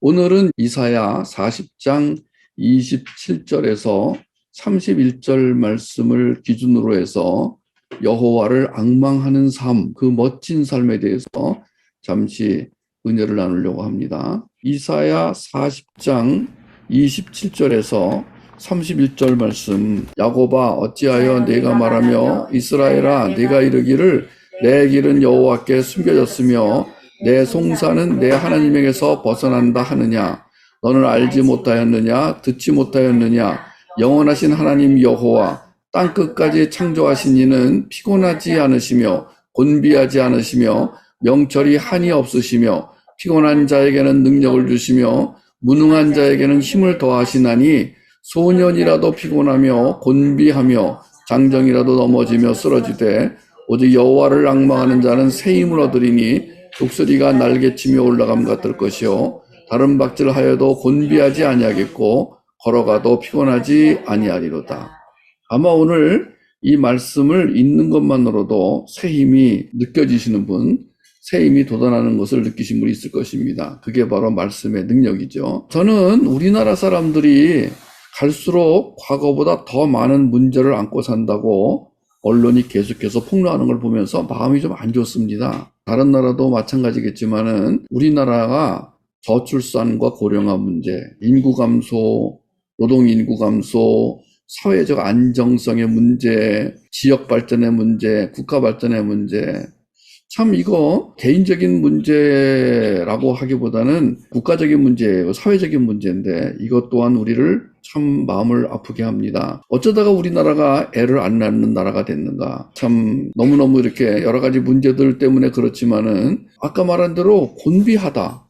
오늘은 이사야 40장 27절에서 31절 말씀을 기준으로 해서 여호와를 앙망하는 삶, 그 멋진 삶에 대해서 잠시 은혜를 나누려고 합니다. 이사야 40장 27절에서 31절 말씀, 야곱아 어찌하여 내가 말하며 이스라엘아 내가 이르기를 내 길은 여호와께 숨겨졌으며 내 송사는 내 하나님에게서 벗어난다 하느냐. 너는 알지 못하였느냐 듣지 못하였느냐. 영원하신 하나님 여호와 땅끝까지 창조하신 이는 피곤하지 않으시며 곤비하지 않으시며 명철이 한이 없으시며 피곤한 자에게는 능력을 주시며 무능한 자에게는 힘을 더하시나니 소년이라도 피곤하며 곤비하며 장정이라도 넘어지며 쓰러지되 오직 여호와를 앙망하는 자는 새 힘을 얻으리니 독수리가 날개치며 올라감 같을 것이요 다른 박질하여도 곤비하지 아니하겠고 걸어가도 피곤하지 아니하리로다. 아마 오늘 이 말씀을 읽는 것만으로도 새 힘이 느껴지시는 분, 새 힘이 돋아나는 것을 느끼신 분이 있을 것입니다. 그게 바로 말씀의 능력이죠. 저는 우리나라 사람들이 갈수록 과거보다 더 많은 문제를 안고 산다고 언론이 계속해서 폭로하는 걸 보면서 마음이 좀 안 좋습니다. 다른 나라도 마찬가지겠지만은 우리나라가 저출산과 고령화 문제, 인구 감소, 노동 인구 감소, 사회적 안정성의 문제, 지역 발전의 문제, 국가 발전의 문제, 참 이거 개인적인 문제라고 하기보다는 국가적인 문제예요. 사회적인 문제인데 이것 또한 우리를 참 마음을 아프게 합니다. 어쩌다가 우리나라가 애를 안 낳는 나라가 됐는가. 참 너무너무 이렇게 여러 가지 문제들 때문에 그렇지만은 아까 말한 대로 곤비하다,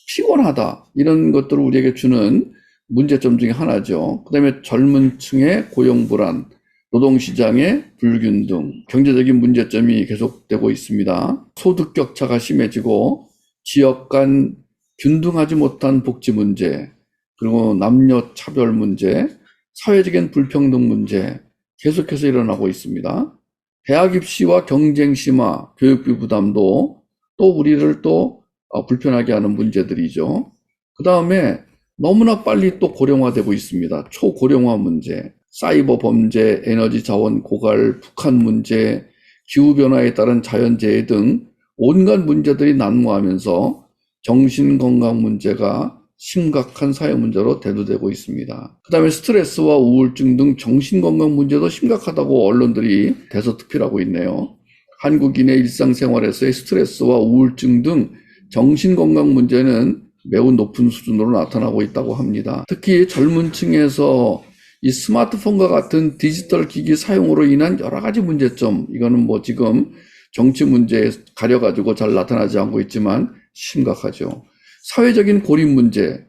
피곤하다 이런 것들을 우리에게 주는 문제점 중에 하나죠. 그 다음에 젊은 층의 고용불안, 노동시장의 불균등, 경제적인 문제점이 계속되고 있습니다. 소득 격차가 심해지고 지역 간 균등하지 못한 복지 문제, 그리고 남녀 차별 문제, 사회적인 불평등 문제 계속해서 일어나고 있습니다. 대학 입시와 경쟁 심화, 교육비 부담도 또 우리를 또 불편하게 하는 문제들이죠. 그 다음에 너무나 빨리 또 고령화되고 있습니다. 초고령화 문제, 사이버 범죄, 에너지 자원 고갈, 북한 문제, 기후변화에 따른 자연재해 등 온갖 문제들이 난무하면서 정신건강 문제가 심각한 사회 문제로 대두되고 있습니다. 그 다음에 스트레스와 우울증 등 정신건강 문제도 심각하다고 언론들이 대서특필하고 있네요. 한국인의 일상생활에서의 스트레스와 우울증 등 정신건강 문제는 매우 높은 수준으로 나타나고 있다고 합니다. 특히 젊은 층에서 이 스마트폰과 같은 디지털 기기 사용으로 인한 여러 가지 문제점, 이거는 뭐 지금 정치 문제에 가려가지고 잘 나타나지 않고 있지만 심각하죠. 사회적인 고립 문제,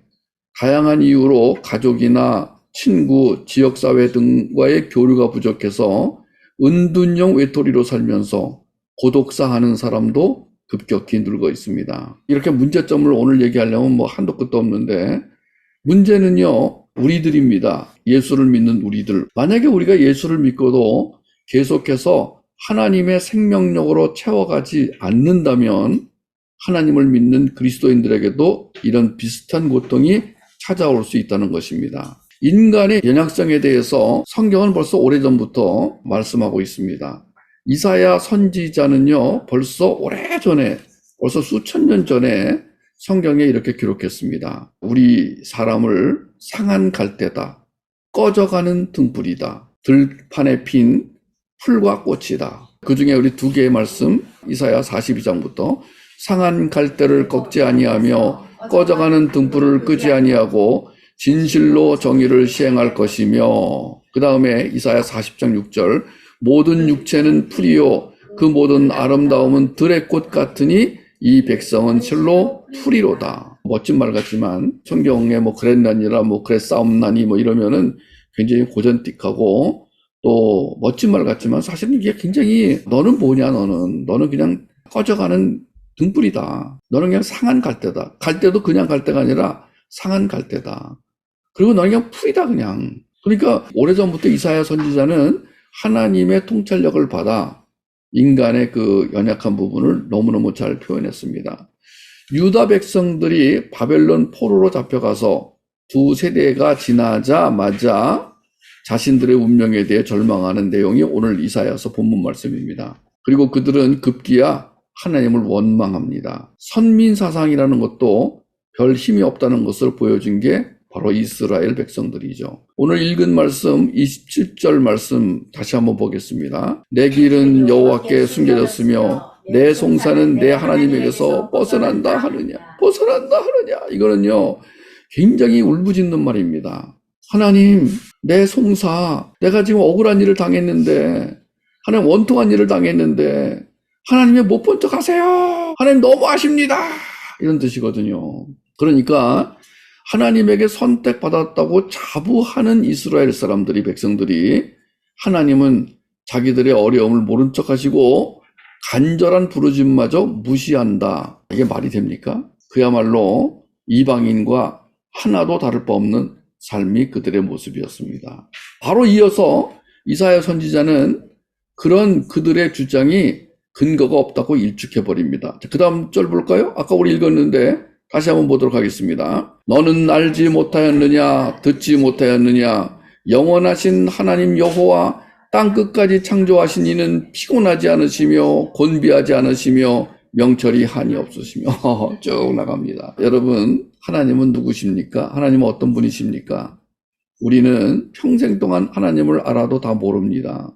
다양한 이유로 가족이나 친구, 지역사회 등과의 교류가 부족해서 은둔형 외톨이로 살면서 고독사하는 사람도 급격히 늘고 있습니다. 이렇게 문제점을 오늘 얘기하려면 뭐 한도 끝도 없는데 문제는요, 우리들입니다. 예수를 믿는 우리들. 만약에 우리가 예수를 믿고도 계속해서 하나님의 생명력으로 채워가지 않는다면 하나님을 믿는 그리스도인들에게도 이런 비슷한 고통이 찾아올 수 있다는 것입니다. 인간의 연약성에 대해서 성경은 벌써 오래전부터 말씀하고 있습니다. 이사야 선지자는요, 벌써 오래전에, 벌써 수천 년 전에 성경에 이렇게 기록했습니다. 우리 사람을 상한 갈대다, 꺼져가는 등불이다, 들판에 핀 풀과 꽃이다. 그 중에 우리 두 개의 말씀, 이사야 42장부터 상한 갈대를 꺾지 아니하며 꺼져가는 등불을 끄지 아니하고 진실로 정의를 시행할 것이며, 그 다음에 이사야 40장 6절, 모든 육체는 풀이요 그 모든 아름다움은 들의 꽃 같으니 이 백성은 실로 풀이로다. 멋진 말 같지만 성경에 뭐 그랬나니라 뭐 그랬사옵나니 뭐 이러면은 굉장히 고전틱하고 또 멋진 말 같지만 사실은 이게 굉장히 너는 뭐냐, 너는 그냥 꺼져가는 등불이다. 너는 그냥 상한 갈대다. 갈대도 그냥 갈대가 아니라 상한 갈대다. 그리고 너는 그냥 풀이다 그냥. 그러니까 오래전부터 이사야 선지자는 하나님의 통찰력을 받아 인간의 그 연약한 부분을 너무너무 잘 표현했습니다. 유다 백성들이 바벨론 포로로 잡혀가서 두 세대가 지나자마자 자신들의 운명에 대해 절망하는 내용이 오늘 이사야서 본문 말씀입니다. 그리고 그들은 급기야 하나님을 원망합니다. 선민사상이라는 것도 별 힘이 없다는 것을 보여준 게 바로 이스라엘 백성들이죠. 오늘 읽은 말씀 27절 말씀 다시 한번 보겠습니다. 내 길은 여호와께 숨겨졌으며 내 송사는 내 하나님에게서 벗어난다 하느냐. 이거는요 굉장히 울부짖는 말입니다. 하나님, 내 송사, 내가 지금 억울한 일을 당했는데, 하나님 원통한 일을 당했는데 하나님의 못 본 척 하세요. 하나님 너무 아십니다. 이런 뜻이거든요. 그러니까 하나님에게 선택받았다고 자부하는 이스라엘 사람들이, 백성들이, 하나님은 자기들의 어려움을 모른 척 하시고 간절한 부르짖마저 무시한다. 이게 말이 됩니까? 그야말로 이방인과 하나도 다를 바 없는 삶이 그들의 모습이었습니다. 바로 이어서 이사야 선지자는 그런 그들의 주장이 근거가 없다고 일축해버립니다. 그 다음 절 볼까요? 아까 우리 읽었는데 다시 한번 보도록 하겠습니다. 너는 알지 못하였느냐, 듣지 못하였느냐, 영원하신 하나님 여호와 땅끝까지 창조하신 이는 피곤하지 않으시며 곤비하지 않으시며 명철이 한이 없으시며 쭉 나갑니다. 여러분, 하나님은 누구십니까? 하나님은 어떤 분이십니까? 우리는 평생 동안 하나님을 알아도 다 모릅니다.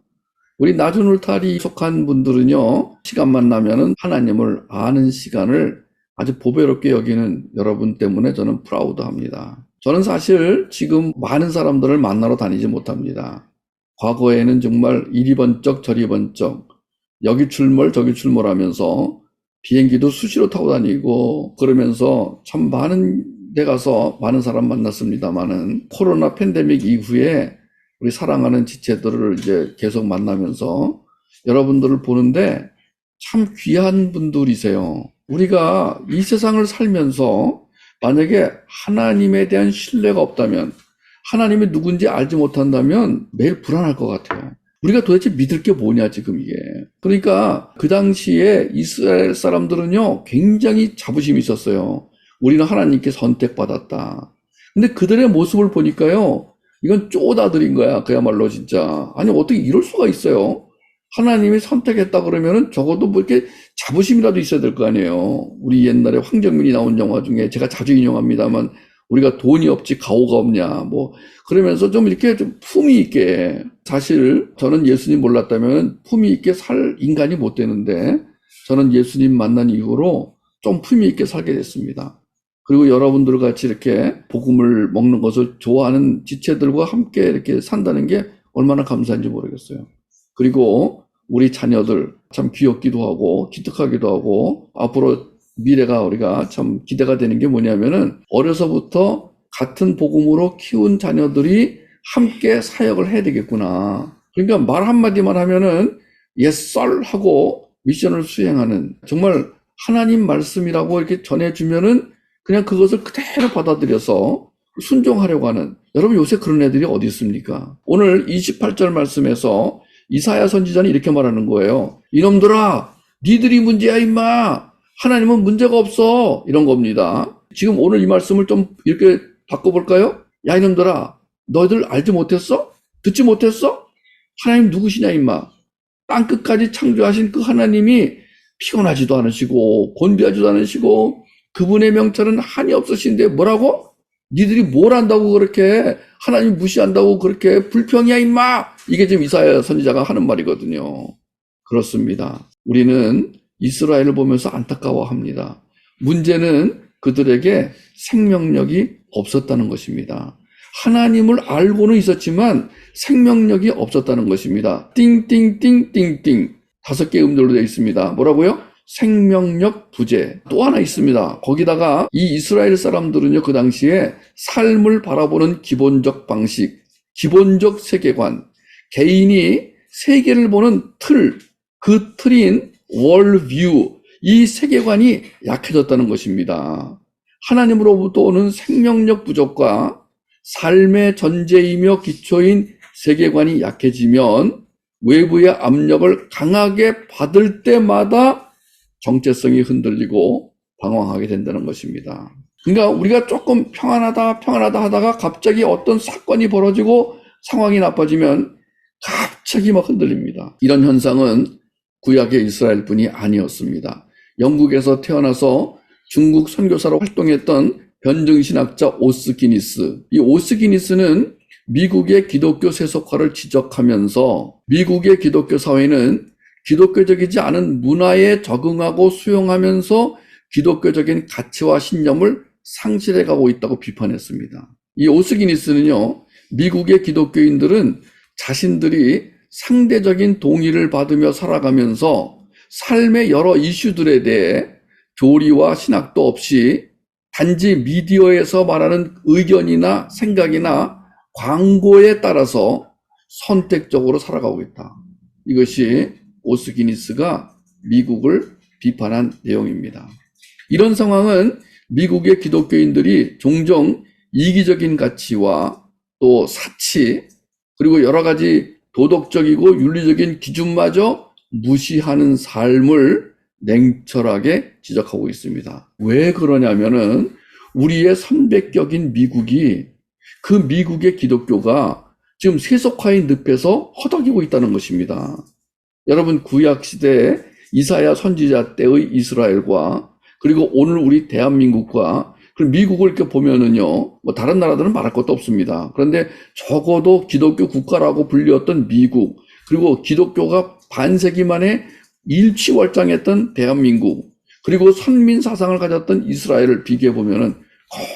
우리 낮은 울타리 속한 분들은요, 시간만 나면은 하나님을 아는 시간을 아주 보배롭게 여기는 여러분 때문에 저는 프라우드합니다. 저는 사실 지금 많은 사람들을 만나러 다니지 못합니다. 과거에는 정말 이리 번쩍 저리 번쩍 여기 출몰 저기 출몰하면서 비행기도 수시로 타고 다니고 그러면서 참 많은 데 가서 많은 사람 만났습니다만은 코로나 팬데믹 이후에 우리 사랑하는 지체들을 이제 계속 만나면서 여러분들을 보는데 참 귀한 분들이세요. 우리가 이 세상을 살면서 만약에 하나님에 대한 신뢰가 없다면, 하나님이 누군지 알지 못한다면 매일 불안할 것 같아요. 우리가 도대체 믿을 게 뭐냐 지금 이게. 그러니까 그 당시에 이스라엘 사람들은요 굉장히 자부심이 있었어요. 우리는 하나님께 선택받았다. 근데 그들의 모습을 보니까요 이건 쪼다들인 거야. 그야말로 진짜. 아니 어떻게 이럴 수가 있어요. 하나님이 선택했다 그러면은 적어도 뭐 이렇게 자부심이라도 있어야 될 거 아니에요. 우리 옛날에 황정민이 나온 영화 중에 제가 자주 인용합니다만 우리가 돈이 없지 가오가 없냐 뭐 그러면서 좀 이렇게 좀 품위 있게, 사실 저는 예수님 몰랐다면 품위 있게 살 인간이 못 되는데 저는 예수님 만난 이후로 좀 품위 있게 살게 됐습니다. 그리고 여러분들 같이 이렇게 복음을 먹는 것을 좋아하는 지체들과 함께 이렇게 산다는 게 얼마나 감사한지 모르겠어요. 그리고 우리 자녀들 참 귀엽기도 하고 기특하기도 하고 앞으로 미래가 우리가 참 기대가 되는 게 뭐냐면은 어려서부터 같은 복음으로 키운 자녀들이 함께 사역을 해야 되겠구나. 그러니까 말 한마디만 하면은 yes sir 하고 미션을 수행하는, 정말 하나님 말씀이라고 이렇게 전해주면은 그냥 그것을 그대로 받아들여서 순종하려고 하는, 여러분 요새 그런 애들이 어디 있습니까? 오늘 28절 말씀에서 이사야 선지자는 이렇게 말하는 거예요. 이놈들아, 니들이 문제야 임마. 하나님은 문제가 없어. 이런 겁니다. 지금 오늘 이 말씀을 좀 이렇게 바꿔볼까요? 야 이놈들아, 너희들 알지 못했어? 듣지 못했어? 하나님 누구시냐 임마. 땅끝까지 창조하신 그 하나님이 피곤하지도 않으시고 곤비하지도 않으시고 그분의 명철은 한이 없으신데 뭐라고? 니들이 뭘 안다고 그렇게 하나님 무시한다고 그렇게 불평이야 임마. 이게 지금 이사야 선지자가 하는 말이거든요. 그렇습니다. 우리는 이스라엘을 보면서 안타까워합니다. 문제는 그들에게 생명력이 없었다는 것입니다. 하나님을 알고는 있었지만 생명력이 없었다는 것입니다. 띵띵띵띵띵 5개 음절로 되어 있습니다. 뭐라고요? 생명력 부재. 또 하나 있습니다. 거기다가 이 이스라엘 사람들은요, 그 당시에 삶을 바라보는 기본적 방식, 기본적 세계관, 개인이 세계를 보는 틀, 그 틀인 월뷰, 이 세계관이 약해졌다는 것입니다. 하나님으로부터 오는 생명력 부족과 삶의 전제이며 기초인 세계관이 약해지면 외부의 압력을 강하게 받을 때마다 정체성이 흔들리고 방황하게 된다는 것입니다. 그러니까 우리가 조금 평안하다 하다가 갑자기 어떤 사건이 벌어지고 상황이 나빠지면 갑자기 막 흔들립니다. 이런 현상은 구약의 이스라엘뿐이 아니었습니다. 영국에서 태어나서 중국 선교사로 활동했던 변증신학자 오스기니스. 이 오스기니스는 미국의 기독교 세속화를 지적하면서 미국의 기독교 사회는 기독교적이지 않은 문화에 적응하고 수용하면서 기독교적인 가치와 신념을 상실해가고 있다고 비판했습니다. 이 오스기니스는요, 미국의 기독교인들은 자신들이 상대적인 동의를 받으며 살아가면서 삶의 여러 이슈들에 대해 교리와 신학도 없이 단지 미디어에서 말하는 의견이나 생각이나 광고에 따라서 선택적으로 살아가고 있다. 이것이 오스기니스가 미국을 비판한 내용입니다. 이런 상황은 미국의 기독교인들이 종종 이기적인 가치와 또 사치, 그리고 여러 가지 도덕적이고 윤리적인 기준마저 무시하는 삶을 냉철하게 지적하고 있습니다. 왜 그러냐면은 우리의 선배격인 미국이, 그 미국의 기독교가 지금 세속화의 늪에서 허덕이고 있다는 것입니다. 여러분, 구약시대 이사야 선지자 때의 이스라엘과 그리고 오늘 우리 대한민국과 그리고 미국을 이렇게 보면은요, 뭐 다른 나라들은 말할 것도 없습니다. 그런데 적어도 기독교 국가라고 불렸던 미국, 그리고 기독교가 반세기 만에 일취월장했던 대한민국, 그리고 선민 사상을 가졌던 이스라엘을 비교해 보면은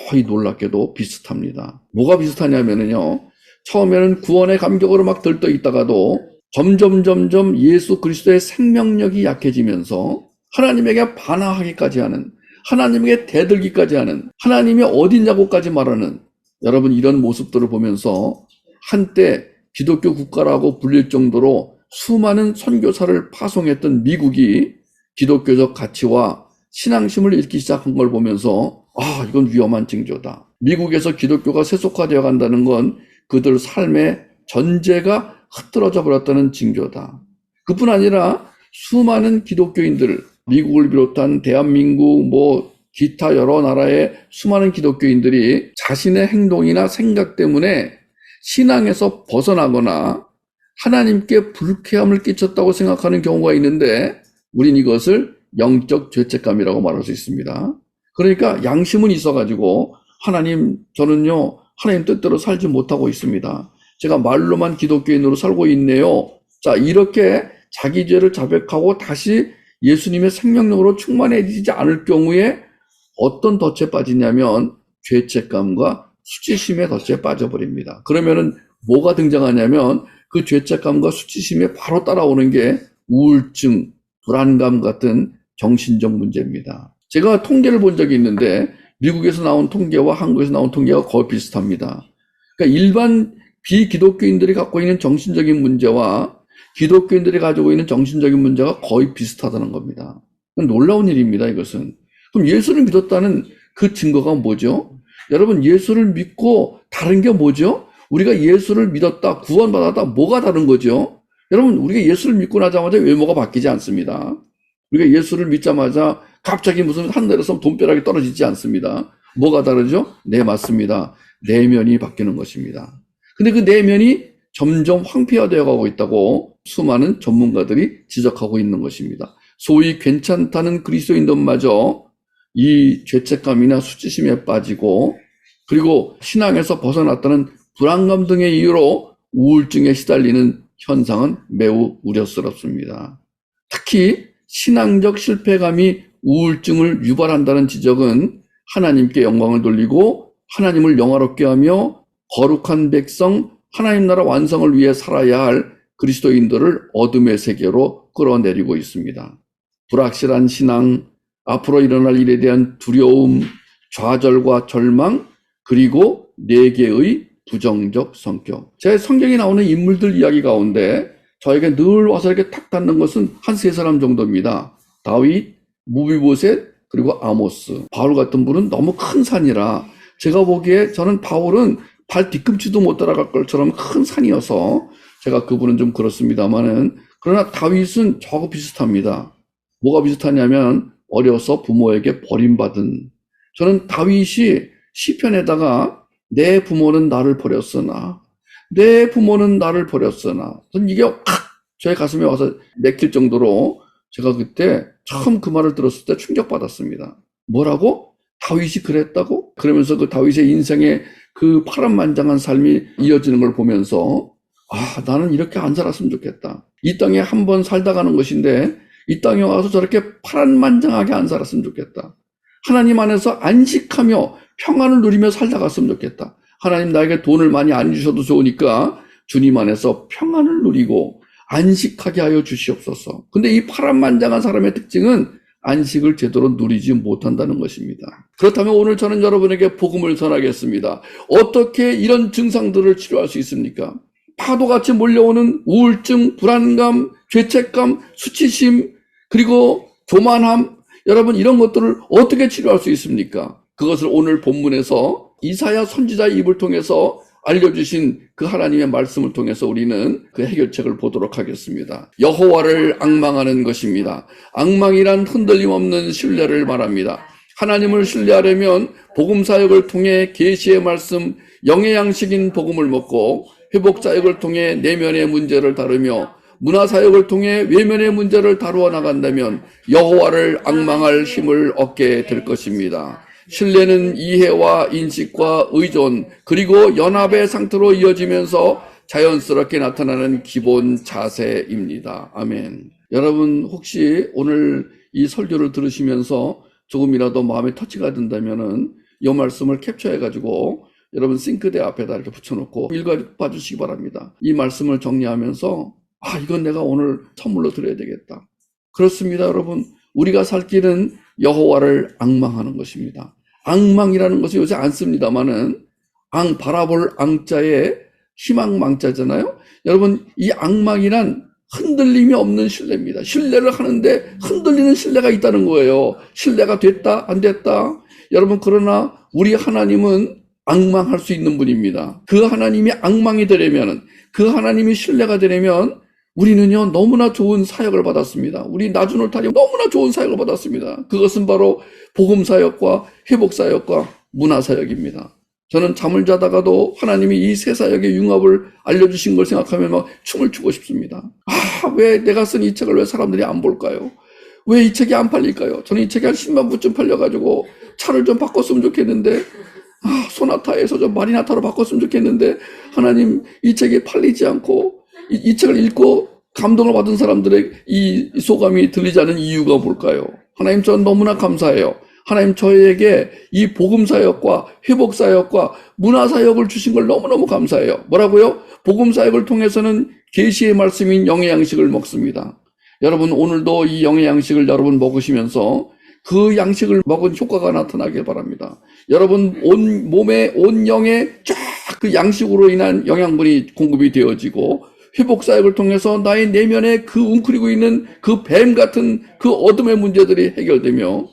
거의 놀랍게도 비슷합니다. 뭐가 비슷하냐면은요, 처음에는 구원의 감격으로 막 들떠 있다가도 점점 예수 그리스도의 생명력이 약해지면서 하나님에게 반항하기까지 하는, 하나님에게 대들기까지 하는, 하나님이 어디냐고까지 말하는, 여러분, 이런 모습들을 보면서 한때 기독교 국가라고 불릴 정도로 수많은 선교사를 파송했던 미국이 기독교적 가치와 신앙심을 잃기 시작한 걸 보면서 이건 위험한 징조다. 미국에서 기독교가 세속화되어 간다는 건 그들 삶의 전제가 흐트러져 버렸다는 징조다. 그뿐 아니라 수많은 기독교인들, 미국을 비롯한 대한민국, 기타 여러 나라의 수많은 기독교인들이 자신의 행동이나 생각 때문에 신앙에서 벗어나거나 하나님께 불쾌함을 끼쳤다고 생각하는 경우가 있는데, 우린 이것을 영적 죄책감이라고 말할 수 있습니다. 그러니까 양심은 있어가지고 하나님, 저는요 하나님 뜻대로 살지 못하고 있습니다. 제가 말로만 기독교인으로 살고 있네요. 자, 이렇게 자기 죄를 자백하고 다시 예수님의 생명력으로 충만해지지 않을 경우에 어떤 덫에 빠지냐면 죄책감과 수치심의 덫에 빠져버립니다. 그러면은 뭐가 등장하냐면 그 죄책감과 수치심에 바로 따라오는 게 우울증, 불안감 같은 정신적 문제입니다. 제가 통계를 본 적이 있는데 미국에서 나온 통계와 한국에서 나온 통계가 거의 비슷합니다. 그러니까 일반 비기독교인들이 갖고 있는 정신적인 문제와 기독교인들이 가지고 있는 정신적인 문제가 거의 비슷하다는 겁니다. 놀라운 일입니다, 이것은. 그럼 예수를 믿었다는 그 증거가 뭐죠? 여러분, 예수를 믿고 다른 게 뭐죠? 우리가 예수를 믿었다, 구원받았다, 뭐가 다른 거죠? 여러분, 우리가 예수를 믿고 나자마자 외모가 바뀌지 않습니다. 우리가 예수를 믿자마자 갑자기 무슨 하늘에서 돈벼락이 떨어지지 않습니다. 뭐가 다르죠? 네, 맞습니다. 내면이 바뀌는 것입니다. 근데 그 내면이 점점 황폐화되어 가고 있다고 수많은 전문가들이 지적하고 있는 것입니다. 소위 괜찮다는 그리스도인들마저 이 죄책감이나 수치심에 빠지고, 그리고 신앙에서 벗어났다는 불안감 등의 이유로 우울증에 시달리는 현상은 매우 우려스럽습니다. 특히 신앙적 실패감이 우울증을 유발한다는 지적은 하나님께 영광을 돌리고 하나님을 영화롭게 하며 거룩한 백성, 하나님 나라 완성을 위해 살아야 할 그리스도인들을 어둠의 세계로 끌어내리고 있습니다. 불확실한 신앙, 앞으로 일어날 일에 대한 두려움, 좌절과 절망, 그리고 네 개의 부정적 성격. 제 성경에 나오는 인물들 이야기 가운데 저에게 늘 와서 이렇게 탁 닿는 것은 한 세 사람 정도입니다. 다윗, 무비보셋, 그리고 아모스. 바울 같은 분은 너무 큰 산이라 제가 보기에 저는 바울은 발 뒤꿈치도 못 따라갈 것처럼 큰 산이어서 제가 그분은 좀 그렇습니다만은, 그러나 다윗은 저하고 비슷합니다. 뭐가 비슷하냐면 어려서 부모에게 버림받은. 저는 다윗이 시편에다가 내 부모는 나를 버렸으나 내 부모는 나를 버렸으나, 저는 이게 저의 가슴에 와서 맥힐 정도로 제가 그때 처음 그 말을 들었을 때 충격받았습니다. 뭐라고? 다윗이 그랬다고? 그러면서 그 다윗의 인생의 그 파란만장한 삶이 이어지는 걸 보면서 나는 이렇게 안 살았으면 좋겠다. 이 땅에 한번 살다 가는 것인데 이 땅에 와서 저렇게 파란만장하게 안 살았으면 좋겠다. 하나님 안에서 안식하며 평안을 누리며 살다 갔으면 좋겠다. 하나님 나에게 돈을 많이 안 주셔도 좋으니까 주님 안에서 평안을 누리고 안식하게 하여 주시옵소서. 근데 이 파란만장한 사람의 특징은 안식을 제대로 누리지 못한다는 것입니다. 그렇다면 오늘 저는 여러분에게 복음을 전하겠습니다. 어떻게 이런 증상들을 치료할 수 있습니까? 파도같이 몰려오는 우울증, 불안감, 죄책감, 수치심, 그리고 교만함, 여러분 이런 것들을 어떻게 치료할 수 있습니까? 그것을 오늘 본문에서 이사야 선지자의 입을 통해서 알려주신 그 하나님의 말씀을 통해서 우리는 그 해결책을 보도록 하겠습니다. 여호와를 앙망하는 것입니다. 앙망이란 흔들림 없는 신뢰를 말합니다. 하나님을 신뢰하려면 복음 사역을 통해 계시의 말씀, 영의 양식인 복음을 먹고 회복 사역을 통해 내면의 문제를 다루며 문화 사역을 통해 외면의 문제를 다루어 나간다면 여호와를 앙망할 힘을 얻게 될 것입니다. 신뢰는 이해와 인식과 의존 그리고 연합의 상태로 이어지면서 자연스럽게 나타나는 기본 자세입니다. 아멘. 여러분 혹시 오늘 이 설교를 들으시면서 조금이라도 마음에 터치가 된다면은 이 말씀을 캡처해가지고 여러분 싱크대 앞에다 이렇게 붙여놓고 읽어봐 주시기 바랍니다. 이 말씀을 정리하면서 이건 내가 오늘 선물로 드려야 되겠다. 그렇습니다, 여러분. 우리가 살 길은 여호와를 앙망하는 것입니다. 앙망이라는 것은 요새 안 씁니다만은 바라볼 앙자에 희망망자잖아요. 여러분 이 앙망이란 흔들림이 없는 신뢰입니다. 신뢰를 하는데 흔들리는 신뢰가 있다는 거예요. 신뢰가 됐다 안 됐다. 여러분 그러나 우리 하나님은 앙망할 수 있는 분입니다. 그 하나님이 앙망이 되려면, 그 하나님이 신뢰가 되려면 우리는요 너무나 좋은 사역을 받았습니다. 우리 나주노 타령 너무나 좋은 사역을 받았습니다. 그것은 바로 복음 사역과 회복 사역과 문화 사역입니다. 저는 잠을 자다가도 하나님이 이 세 사역의 융합을 알려주신 걸 생각하면 막 춤을 추고 싶습니다. 왜 내가 쓴 이 책을 왜 사람들이 안 볼까요? 왜 이 책이 안 팔릴까요? 저는 이 책이 한 10만 부쯤 팔려가지고 차를 좀 바꿨으면 좋겠는데 소나타에서 좀 마리나타로 바꿨으면 좋겠는데 하나님 이 책이 팔리지 않고 이 책을 읽고 감동을 받은 사람들의 이 소감이 들리지 않은 이유가 뭘까요? 하나님 저는 너무나 감사해요. 하나님 저에게 이 복음사역과 회복사역과 문화사역을 주신 걸 너무너무 감사해요. 뭐라고요? 복음사역을 통해서는 계시의 말씀인 영의 양식을 먹습니다. 여러분 오늘도 이 영의 양식을 여러분 먹으시면서 그 양식을 먹은 효과가 나타나길 바랍니다. 여러분 온 몸에 온 영에 쫙 그 양식으로 인한 영양분이 공급이 되어지고 회복사역을 통해서 나의 내면에 그 웅크리고 있는 그 뱀 같은 그 어둠의 문제들이 해결되며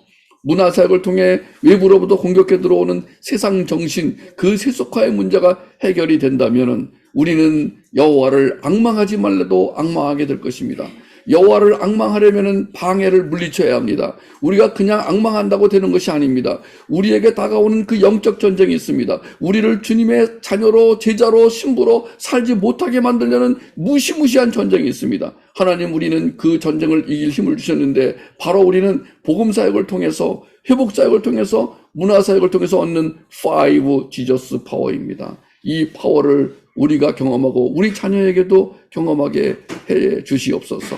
문화사역을 통해 외부로부터 공격해 들어오는 세상 정신 그 세속화의 문제가 해결이 된다면 우리는 여호와를 앙망하지 말래도 앙망하게 될 것입니다. 여호와를 앙망하려면 방해를 물리쳐야 합니다. 우리가 그냥 앙망한다고 되는 것이 아닙니다. 우리에게 다가오는 그 영적 전쟁이 있습니다. 우리를 주님의 자녀로 제자로 신부로 살지 못하게 만들려는 무시무시한 전쟁이 있습니다. 하나님 우리는 그 전쟁을 이길 힘을 주셨는데 바로 우리는 복음사역을 통해서 회복사역을 통해서 문화사역을 통해서 얻는 5 지저스 파워입니다. 이 파워를 우리가 경험하고 우리 자녀에게도 경험하게 해 주시옵소서.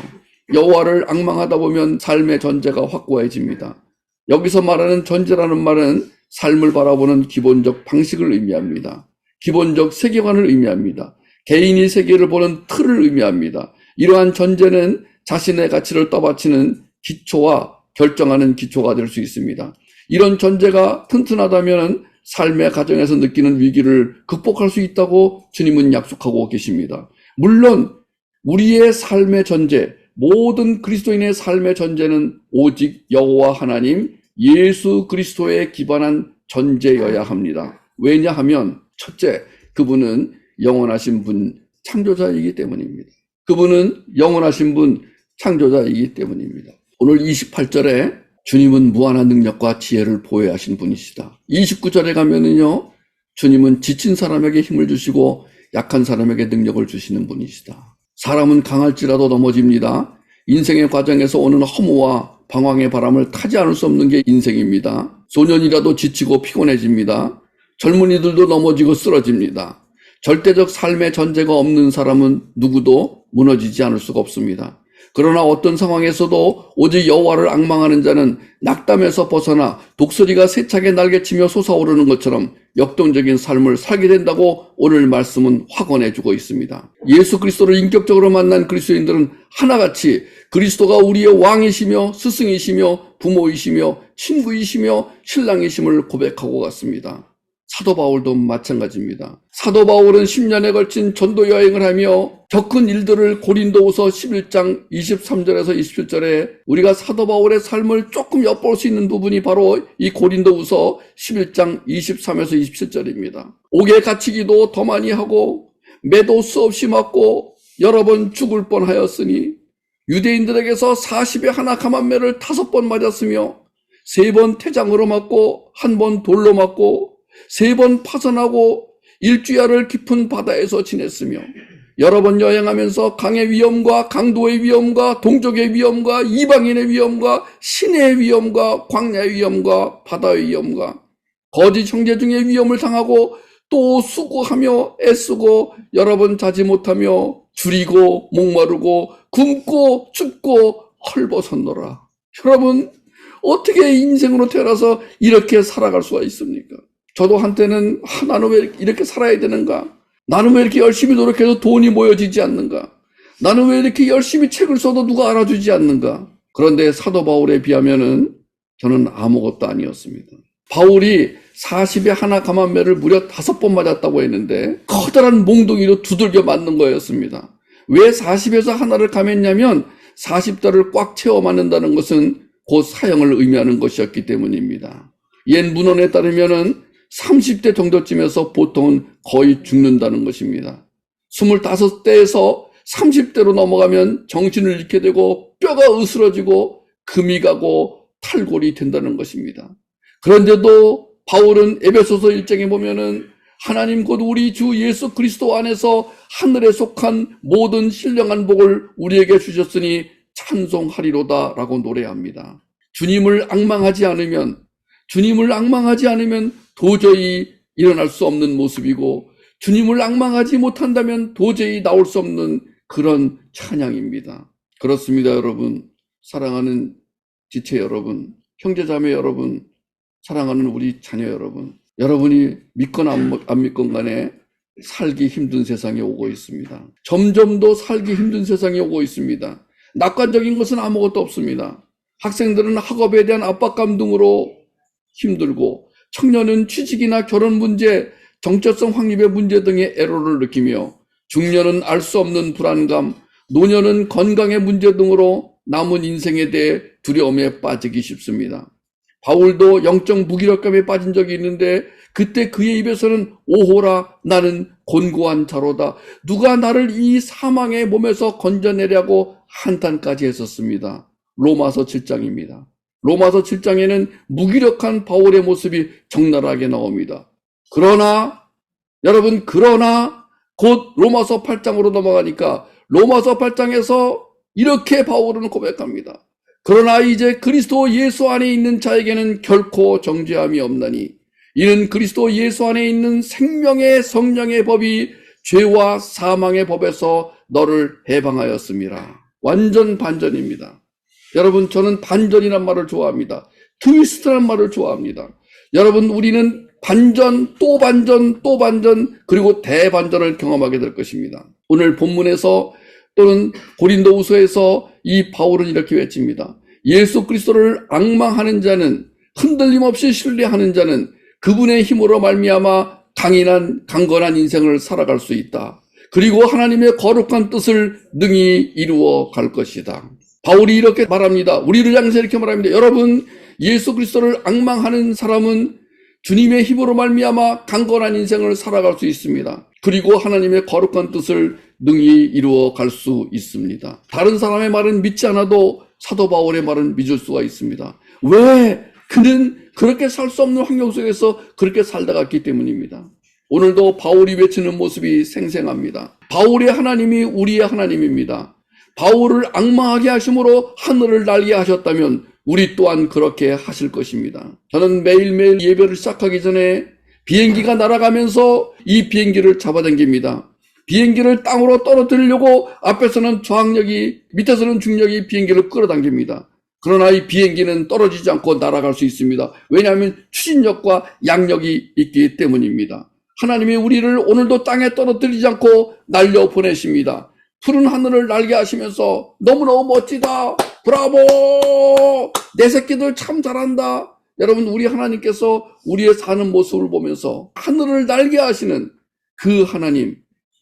여호와를 앙망하다 보면 삶의 전제가 확고해집니다. 여기서 말하는 전제라는 말은 삶을 바라보는 기본적 방식을 의미합니다. 기본적 세계관을 의미합니다. 개인이 세계를 보는 틀을 의미합니다. 이러한 전제는 자신의 가치를 떠받치는 기초와 결정하는 기초가 될 수 있습니다. 이런 전제가 튼튼하다면 삶의 과정에서 느끼는 위기를 극복할 수 있다고 주님은 약속하고 계십니다. 물론 우리의 삶의 전제, 모든 그리스도인의 삶의 전제는 오직 여호와 하나님 예수 그리스도에 기반한 전제여야 합니다. 왜냐하면 첫째, 그분은 영원하신 분, 창조자이기 때문입니다. 그분은 영원하신 분, 창조자이기 때문입니다. 오늘 28절에 주님은 무한한 능력과 지혜를 보여하신 분이시다. 29절에 가면은요, 주님은 지친 사람에게 힘을 주시고 약한 사람에게 능력을 주시는 분이시다. 사람은 강할지라도 넘어집니다. 인생의 과정에서 오는 허무와 방황의 바람을 타지 않을 수 없는 게 인생입니다. 소년이라도 지치고 피곤해집니다. 젊은이들도 넘어지고 쓰러집니다. 절대적 삶의 전제가 없는 사람은 누구도 무너지지 않을 수가 없습니다. 그러나 어떤 상황에서도 오직 여호와를 앙망하는 자는 낙담에서 벗어나 독수리가 세차게 날개치며 솟아오르는 것처럼 역동적인 삶을 살게 된다고 오늘 말씀은 확언해 주고 있습니다. 예수 그리스도를 인격적으로 만난 그리스도인들은 하나같이 그리스도가 우리의 왕이시며 스승이시며 부모이시며 친구이시며 신랑이심을 고백하고 갔습니다. 사도 바울도 마찬가지입니다. 사도 바울은 10년에 걸친 전도 여행을 하며 겪은 일들을 고린도후서 11장 23절에서 27절에 우리가 사도 바울의 삶을 조금 엿볼 수 있는 부분이 바로 이 고린도후서 11장 23에서 27절입니다. 옥에 갇히기도 더 많이 하고 매도 수없이 맞고 여러 번 죽을 뻔하였으니 유대인들에게서 40에 하나 감한매를 5번 맞았으며 3번 태장으로 맞고 1번 돌로 맞고 3번 파선하고 일주야를 깊은 바다에서 지냈으며 여러 번 여행하면서 강의 위험과 강도의 위험과 동족의 위험과 이방인의 위험과 시내의 위험과 광야의 위험과 바다의 위험과 거짓 형제 중에 위험을 당하고 또 수고하며 애쓰고 여러 번 자지 못하며 줄이고 목마르고 굶고 춥고 헐벗었노라. 여러분, 어떻게 인생으로 태어나서 이렇게 살아갈 수가 있습니까? 저도 한때는 나는 왜 이렇게 살아야 되는가? 나는 왜 이렇게 열심히 노력해도 돈이 모여지지 않는가? 나는 왜 이렇게 열심히 책을 써도 누가 알아주지 않는가? 그런데 사도 바울에 비하면은 저는 아무것도 아니었습니다. 바울이 40에 하나 감한매를 무려 5번 맞았다고 했는데 커다란 몽둥이로 두들겨 맞는 거였습니다. 왜 40에서 하나를 감했냐면 40달을 꽉 채워 맞는다는 것은 곧 사형을 의미하는 것이었기 때문입니다. 옛 문헌에 따르면은 30대 정도쯤에서 보통은 거의 죽는다는 것입니다. 25대에서 30대로 넘어가면 정신을 잃게 되고 뼈가 으스러지고 금이 가고 탈골이 된다는 것입니다. 그런데도 바울은 에베소서 1장에 보면은 하나님 곧 우리 주 예수 그리스도 안에서 하늘에 속한 모든 신령한 복을 우리에게 주셨으니 찬송하리로다 라고 노래합니다. 주님을 앙망하지 않으면 도저히 일어날 수 없는 모습이고 주님을 앙망하지 못한다면 도저히 나올 수 없는 그런 찬양입니다. 그렇습니다, 여러분. 사랑하는 지체 여러분, 형제자매 여러분, 사랑하는 우리 자녀 여러분, 여러분이 믿건 안 믿건 간에 살기 힘든 세상이 오고 있습니다. 점점 더 살기 힘든 세상이 오고 있습니다. 낙관적인 것은 아무것도 없습니다. 학생들은 학업에 대한 압박감 등으로 힘들고 청년은 취직이나 결혼 문제, 정체성 확립의 문제 등의 애로를 느끼며 중년은 알 수 없는 불안감, 노년은 건강의 문제 등으로 남은 인생에 대해 두려움에 빠지기 쉽습니다. 바울도 영적 무기력감에 빠진 적이 있는데 그때 그의 입에서는 오호라 나는 곤고한 자로다. 누가 나를 이 사망의 몸에서 건져내려고 한탄까지 했었습니다. 로마서 7장입니다. 로마서 7장에는 무기력한 바울의 모습이 적나라하게 나옵니다. 그러나 곧 로마서 8장으로 넘어가니까 로마서 8장에서 이렇게 바울은 고백합니다. 그러나 이제 그리스도 예수 안에 있는 자에게는 결코 정죄함이 없나니 이는 그리스도 예수 안에 있는 생명의 성령의 법이 죄와 사망의 법에서 너를 해방하였습니다. 완전 반전입니다. 여러분, 저는 반전이란 말을 좋아합니다. 트위스트란 말을 좋아합니다. 여러분, 우리는 반전, 또 반전, 또 반전, 그리고 대반전을 경험하게 될 것입니다. 오늘 본문에서 또는 고린도후서에서 이 바울은 이렇게 외칩니다. 예수 그리스도를 앙망하는 자는, 흔들림 없이 신뢰하는 자는 그분의 힘으로 말미암아 강건한 인생을 살아갈 수 있다. 그리고 하나님의 거룩한 뜻을 능히 이루어 갈 것이다. 바울이 이렇게 말합니다. 우리를 향해서 이렇게 말합니다. 여러분, 예수 그리스도를 앙망하는 사람은 주님의 힘으로 말미암아 강건한 인생을 살아갈 수 있습니다. 그리고 하나님의 거룩한 뜻을 능히 이루어 갈 수 있습니다. 다른 사람의 말은 믿지 않아도 사도 바울의 말은 믿을 수가 있습니다. 왜? 그는 그렇게 살 수 없는 환경 속에서 그렇게 살다 갔기 때문입니다. 오늘도 바울이 외치는 모습이 생생합니다. 바울의 하나님이 우리의 하나님입니다. 바울을 앙망하게 하심으로 하늘을 날게 하셨다면 우리 또한 그렇게 하실 것입니다. 저는 매일매일 예배를 시작하기 전에 비행기가 날아가면서 이 비행기를 잡아당깁니다. 비행기를 땅으로 떨어뜨리려고 앞에서는 저항력이, 밑에서는 중력이 비행기를 끌어당깁니다. 그러나 이 비행기는 떨어지지 않고 날아갈 수 있습니다. 왜냐하면 추진력과 양력이 있기 때문입니다. 하나님이 우리를 오늘도 땅에 떨어뜨리지 않고 날려보내십니다. 푸른 하늘을 날게 하시면서 너무너무 멋지다. 브라보! 내 새끼들 참 잘한다. 여러분, 우리 하나님께서 우리의 사는 모습을 보면서 하늘을 날게 하시는 그 하나님,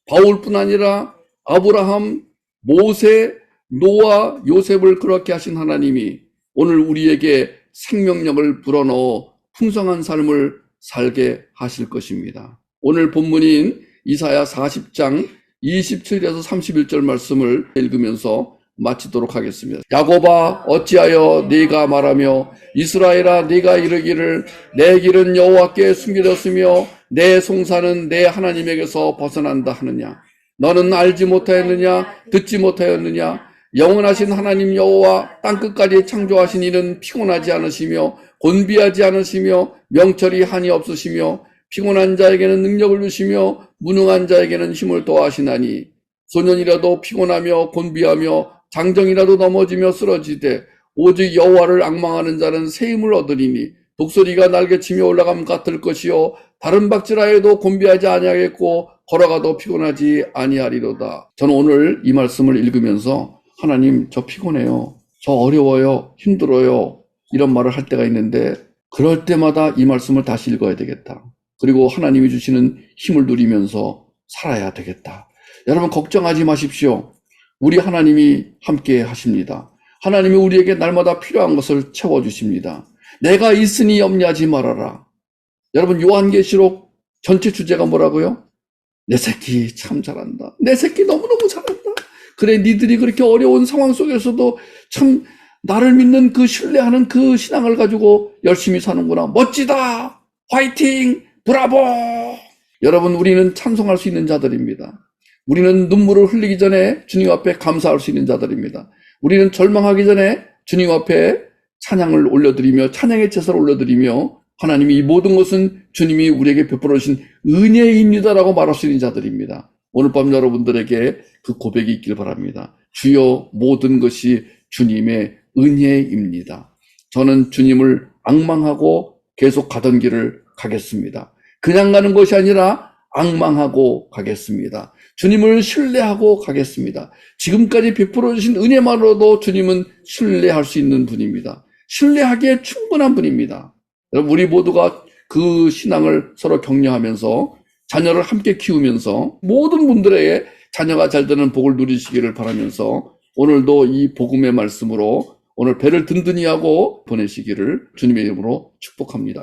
바울뿐 아니라 아브라함, 모세, 노아, 요셉을 그렇게 하신 하나님이 오늘 우리에게 생명력을 불어넣어 풍성한 삶을 살게 하실 것입니다. 오늘 본문인 이사야 40장 27에서 31절 말씀을 읽으면서 마치도록 하겠습니다. 야곱아 어찌하여 네가 말하며 이스라엘아 네가 이르기를 내 길은 여호와께 숨겨졌으며 내 송사는 내 하나님에게서 벗어난다 하느냐. 너는 알지 못하였느냐 듣지 못하였느냐. 영원하신 하나님 여호와 땅끝까지 창조하신 이는 피곤하지 않으시며 곤비하지 않으시며 명철이 한이 없으시며 피곤한 자에게는 능력을 주시며 무능한 자에게는 힘을 더하시나니 소년이라도 피곤하며 곤비하며 장정이라도 넘어지며 쓰러지되 오직 여호와를 앙망하는 자는 새 힘을 얻으리니 독수리가 날개치며 올라감 같을 것이요 다른 박질하여도 곤비하지 아니하겠고 걸어가도 피곤하지 아니하리로다. 저는 오늘 이 말씀을 읽으면서 하나님 저 피곤해요, 저 어려워요, 힘들어요 이런 말을 할 때가 있는데 그럴 때마다 이 말씀을 다시 읽어야 되겠다. 그리고 하나님이 주시는 힘을 누리면서 살아야 되겠다. 여러분 걱정하지 마십시오. 우리 하나님이 함께 하십니다. 하나님이 우리에게 날마다 필요한 것을 채워주십니다. 내가 있으니 염려하지 말아라. 여러분 요한계시록 전체 주제가 뭐라고요? 내 새끼 참 잘한다. 내 새끼 너무너무 잘한다. 그래 니들이 그렇게 어려운 상황 속에서도 참 나를 믿는 그 신뢰하는 그 신앙을 가지고 열심히 사는구나. 멋지다. 화이팅. 브라보! 여러분 우리는 찬송할 수 있는 자들입니다. 우리는 눈물을 흘리기 전에 주님 앞에 감사할 수 있는 자들입니다. 우리는 절망하기 전에 주님 앞에 찬양을 올려드리며 찬양의 제사를 올려드리며 하나님이 이 모든 것은 주님이 우리에게 베풀어 주신 은혜입니다라고 말할 수 있는 자들입니다. 오늘 밤 여러분들에게 그 고백이 있길 바랍니다. 주여 모든 것이 주님의 은혜입니다. 저는 주님을 앙망하고 계속 가던 길을 가겠습니다. 그냥 가는 것이 아니라 앙망하고 가겠습니다. 주님을 신뢰하고 가겠습니다. 지금까지 베풀어 주신 은혜만으로도 주님은 신뢰할 수 있는 분입니다. 신뢰하기에 충분한 분입니다. 여러분 우리 모두가 그 신앙을 서로 격려하면서 자녀를 함께 키우면서 모든 분들에게 자녀가 잘 되는 복을 누리시기를 바라면서 오늘도 이 복음의 말씀으로 오늘 배를 든든히 하고 보내시기를 주님의 이름으로 축복합니다.